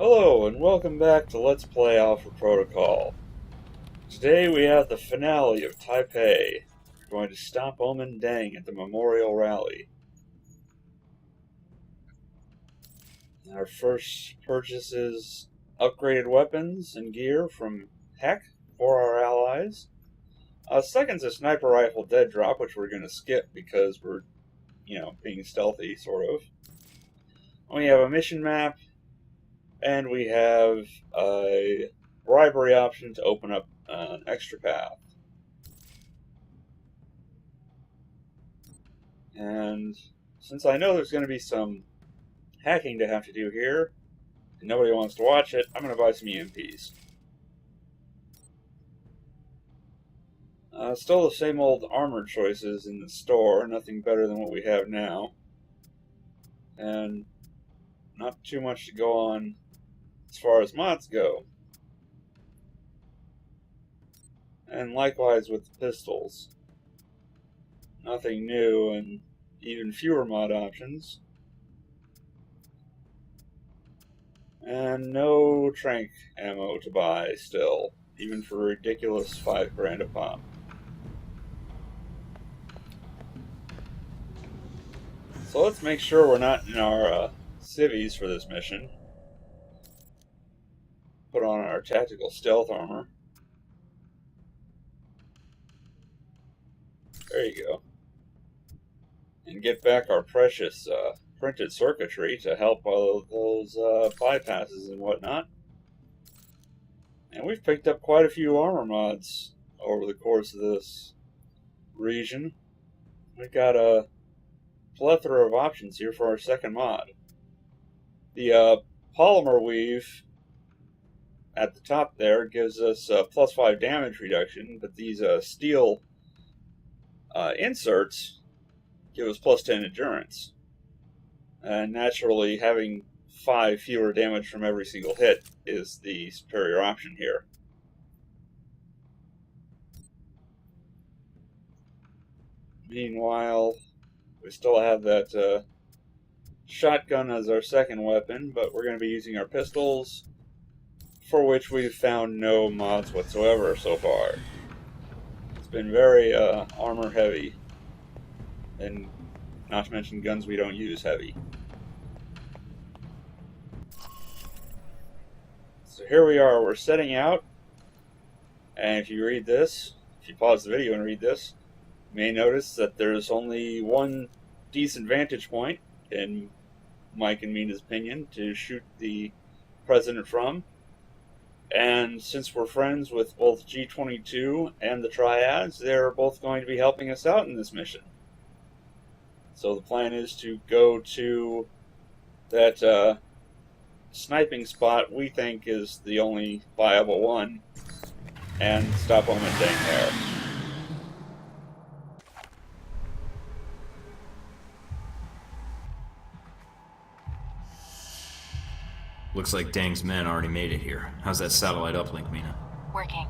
Hello and welcome back to Let's Play Alpha Protocol. Today we have the finale of Taipei. We're going to stop Omen Deng at the Memorial Rally. Our first purchase is upgraded weapons and gear from Heck for our allies. Second's a sniper rifle dead drop, which we're going to skip because we're, being stealthy, sort of. We have a mission map, and we have a bribery option to open up an extra path. And since I know there's going to be some hacking to have to do here, and nobody wants to watch it, I'm going to buy some EMPs. Still the same old armor choices in the store, nothing better than what we have now. And not too much to go on as far as mods go. And likewise with the pistols. Nothing new and even fewer mod options. And no trank ammo to buy still, even for a ridiculous $5 a pop. So let's make sure we're not in our civvies for this mission. Put on our tactical stealth armor. There you go. And get back our precious printed circuitry to help all those bypasses and whatnot. And we've picked up quite a few armor mods over the course of this region. We've got a plethora of options here for our second mod. The polymer weave at the top there gives us plus 5 damage reduction, but these steel inserts give us plus 10 endurance. And naturally, having 5 fewer damage from every single hit is the superior option here. Meanwhile, we still have that shotgun as our second weapon, but we're going to be using our pistols, for which we've found no mods whatsoever so far. It's been very armor heavy, and not to mention guns we don't use heavy. So here we are, we're setting out, and if you read this, if you pause the video and read this, you may notice that there's only one decent vantage point, in Mike and Mina's opinion, to shoot the president from. And since we're friends with both G22 and the Triads, they're both going to be helping us out in this mission. So the plan is to go to that sniping spot we think is the only viable one and stop Omen Deng there. Looks like Deng's men already made it here. How's that satellite uplink, Mina? Working.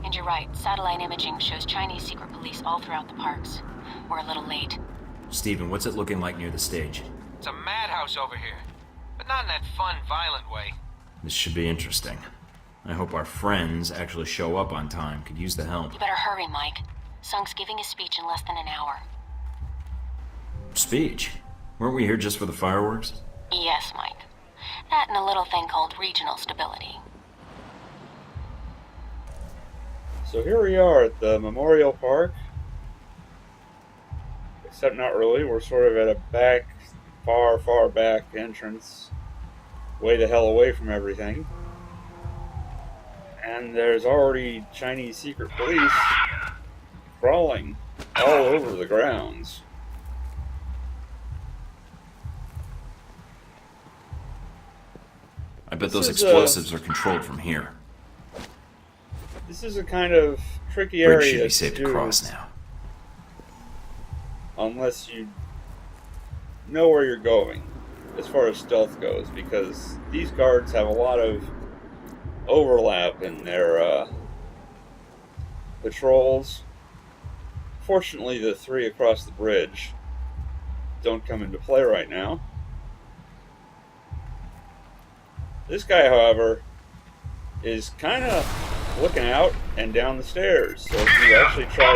And you're right, satellite imaging shows Chinese secret police all throughout the parks. We're a little late. Steven, what's it looking like near the stage? It's a madhouse over here, but not in that fun, violent way. This should be interesting. I hope our friends actually show up on time. Could use the help. You better hurry, Mike. Sung's giving a speech in less than an hour. Speech? Weren't we here just for the fireworks? Yes, Mike. That and a little thing called regional stability. So here we are at the Memorial Park. Except not really, we're sort of at a back, far back entrance. Way the hell away from everything. And there's already Chinese secret police crawling all over the grounds. I bet those explosives are controlled from here. This is a kind of tricky Bridge area should be safe to cross now. Unless you know where you're going, as far as stealth goes, because these guards have a lot of overlap in their patrols. Fortunately, the 3 across the bridge don't come into play right now. This guy, however, is kind of looking out and down the stairs. So if you actually try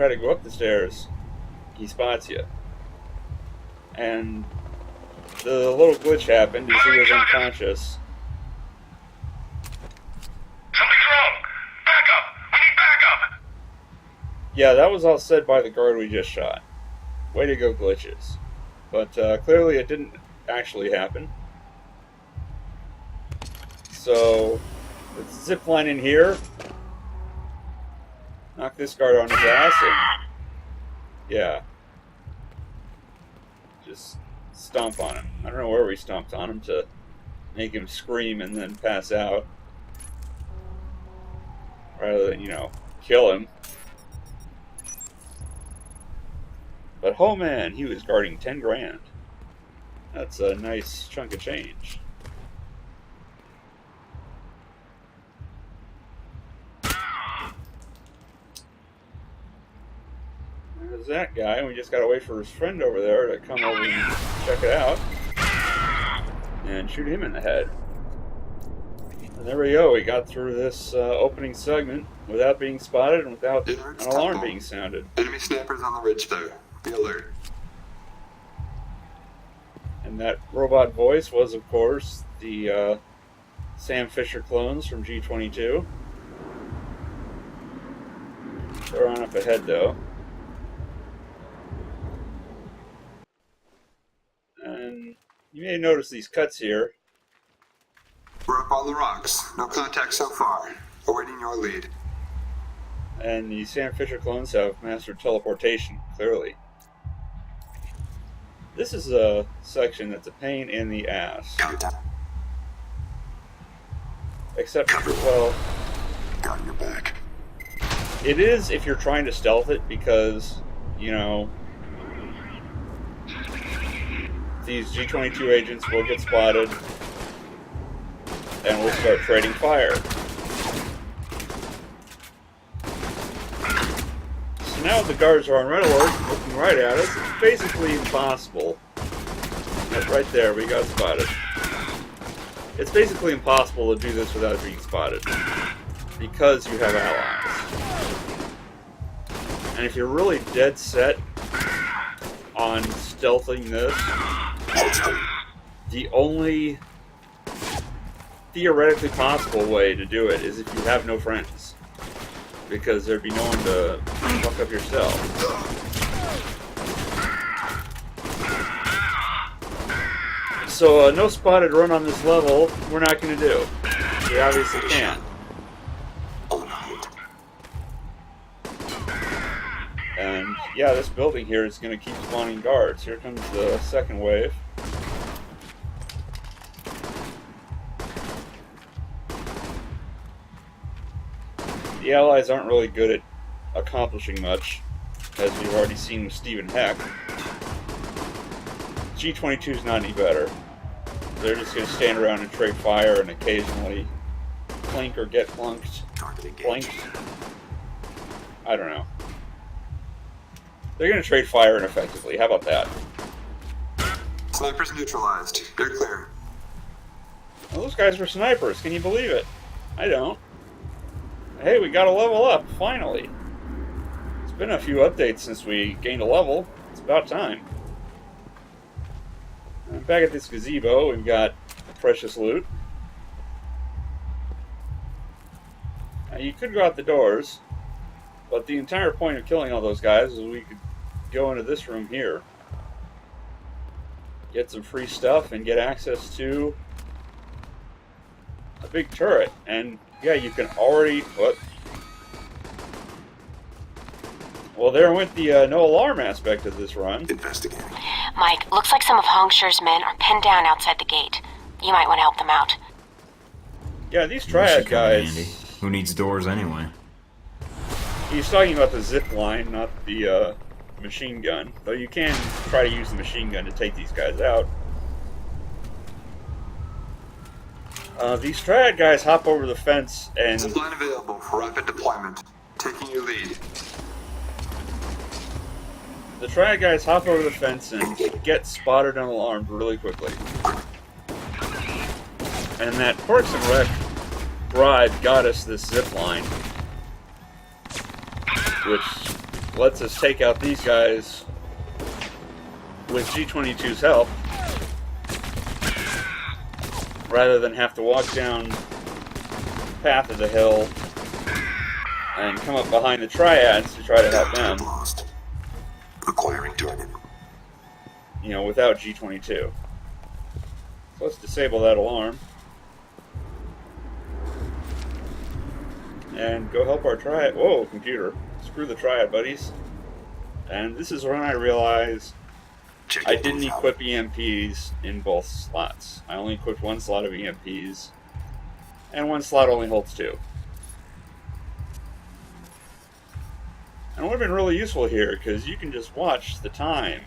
to go up the stairs, he spots you. And the little glitch happened as he was unconscious. Something's wrong! Back up! We need backup! Yeah, that was all said by the guard we just shot. Way to go, glitches. But clearly it didn't actually happen. So, let's zip line in here. Knock this guard on his ass and... yeah. Just stomp on him. I don't know where we stomped on him to make him scream and then pass out. Rather than, kill him. But oh man, he was guarding 10 grand. That's a nice chunk of change. There's that guy, and we just gotta wait for his friend over there to come over and check it out. And shoot him in the head. And there we go, we got through this opening segment without being spotted and without an alarm being sounded. Enemy snipers on the ridge there. Be alert. And that robot voice was, of course, the Sam Fisher clones from G22. They're on up ahead, though. And you may notice these cuts here. We're up on the rocks. No contact so far. Awaiting your lead. And the Sam Fisher clones have mastered teleportation, clearly. This is a section that's a pain in the ass. Contact. Except, well... got your back. It is if you're trying to stealth it, because, these G22 agents will get spotted, and we'll start trading fire. So now the guards are on red alert, looking right at us. It's basically impossible. Right there, we got spotted. It's basically impossible to do this without being spotted, because you have allies. And if you're really dead set on stealthing this, the only theoretically possible way to do it is if you have no friends, because there'd be no one to fuck up your cell. So no spotted run on this level, we're not going to do. We obviously can't. And yeah, this building here is going to keep spawning guards. Here comes the second wave. The Allies aren't really good at accomplishing much, as we've already seen with Stephen Heck. G22 is not any better. They're just going to stand around and trade fire and occasionally clink or get clunked. Clanked. I don't know. They're going to trade fire ineffectively. How about that? Snipers neutralized. You're clear. Well, those guys were snipers. Can you believe it? I don't. Hey, we got a level up, finally. It's been a few updates since we gained a level. It's about time. Back at this gazebo, we've got precious loot. Now, you could go out the doors, but the entire point of killing all those guys is we could go into this room here, get some free stuff, and get access to a big turret. And yeah, you can already... What? Well, there went the no alarm aspect of this run. Investigating. Mike, looks like some of Hongsher's men are pinned down outside the gate. You might want to help them out. Yeah, these triad guys... Handy. Who needs doors anyway? He's talking about the zip line, not the machine gun. Though you can try to use the machine gun to take these guys out. These triad guys hop over the fence and... Zipline available for rapid deployment. Taking your lead. The triad guys hop over the fence and get spotted and alarmed really quickly. And that Parks and Rec bribe got us this zip line, which lets us take out these guys with G22's help, rather than have to walk down path of the hill and come up behind the triads to try to help them. Lost. Acquiring target. You know, without G22. So let's disable that alarm. And go help our triad. Whoa, computer. Screw the triad, buddies. And this is when I realized I didn't equip EMPs in both slots. I only equipped one slot of EMPs, and one slot only holds 2. And it would have been really useful here, because you can just watch the time